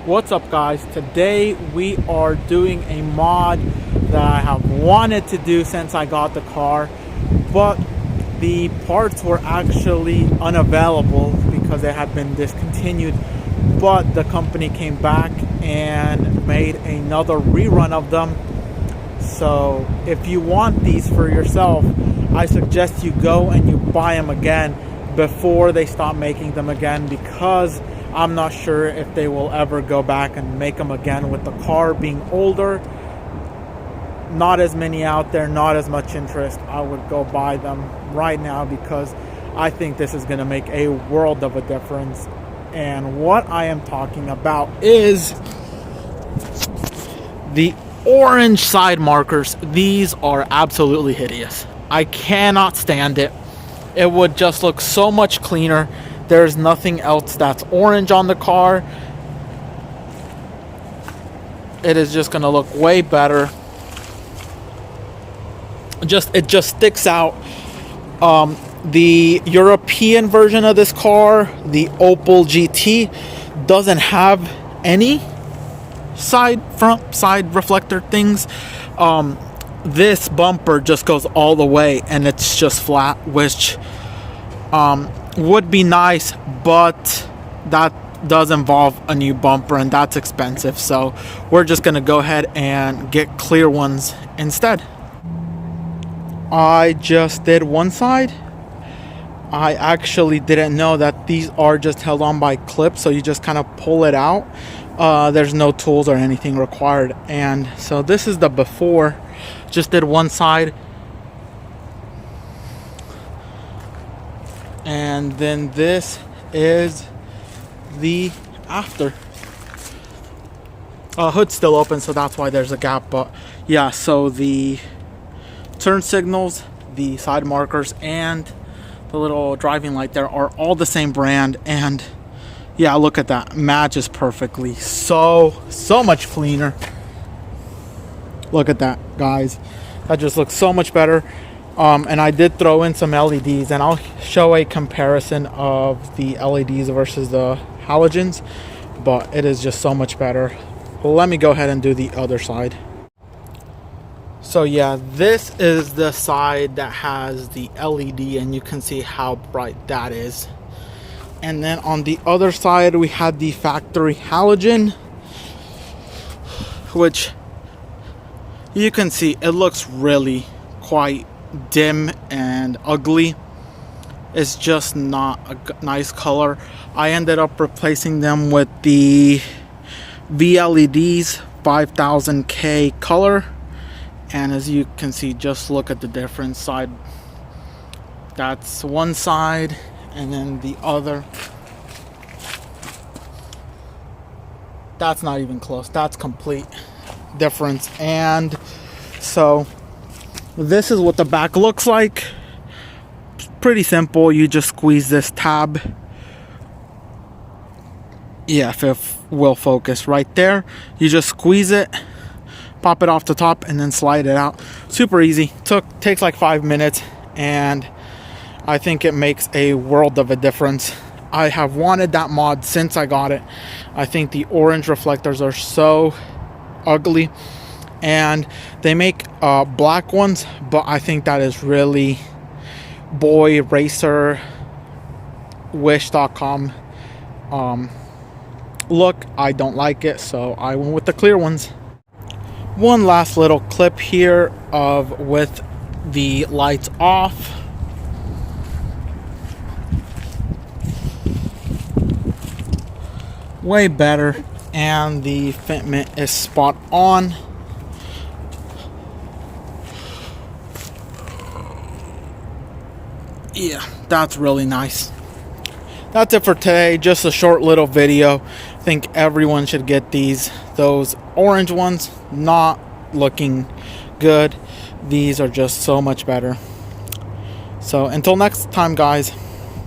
What's up, guys? Today we are doing a mod that I have wanted to do since I got the car, but the parts were actually unavailable because they had been discontinued. But the company came back and made another rerun of them. So if you want these for yourself, I suggest you go and you buy them again before they stop making them again, because I'm not sure if they will ever go back and make them again. With the car being older, not as many out there, not as much interest. I would go buy them right now because I think this is going to make a world of a difference. And what I am talking about is the orange side markers. These are absolutely hideous. I cannot stand it. It would just look so much cleaner. There's nothing else that's orange on the car. It is just going to look way better. It just sticks out. The European version of this car, the Opel GT, doesn't have any front side reflector things. This bumper just goes all the way and it's just flat, which would be nice, but that does involve a new bumper and that's expensive. So we're just gonna go ahead and get clear ones instead. I just did one side. I actually didn't know that these are just held on by clips, so you just kind of pull it out. There's no tools or anything required. And so this is the before. Just did one side. And then this is the after. Hood's still open, so that's why there's a gap. But yeah, so the turn signals, the side markers, and the little driving light there are all the same brand. And yeah, look at that, matches perfectly. So much cleaner. Look at that, guys. That just looks so much better. And I did throw in some LEDs, and I'll show a comparison of the LEDs versus the halogens, but it is just so much better. Well, let me go ahead and do the other side. So yeah, this is the side that has the LED, and you can see how bright that is. And then on the other side, we had the factory halogen, which you can see it looks really quite dim and ugly. It's just not a nice color. I ended up replacing them with the VLEDs 5000K color, and as you can see, just look at the difference. Side, that's one side, and then the other, that's not even close. That's complete difference. And so this is what the back looks like. It's pretty simple. You just squeeze this tab. Yeah, if it will focus right there. You just squeeze it, pop it off the top, and then slide it out. Super easy. Takes like 5 minutes, and I think it makes a world of a difference. I have wanted that mod since I got it. I think the orange reflectors are so ugly, and they make black ones, but I think that is really boy racer wish.com look. I don't like it, so I went with the clear ones. One last little clip here of with the lights off. Way better, and the fitment is spot on. Yeah, that's really nice. That's it for today. Just a short little video. I think everyone should get these. Those orange ones, not looking good. These are just so much better. So until next time, guys.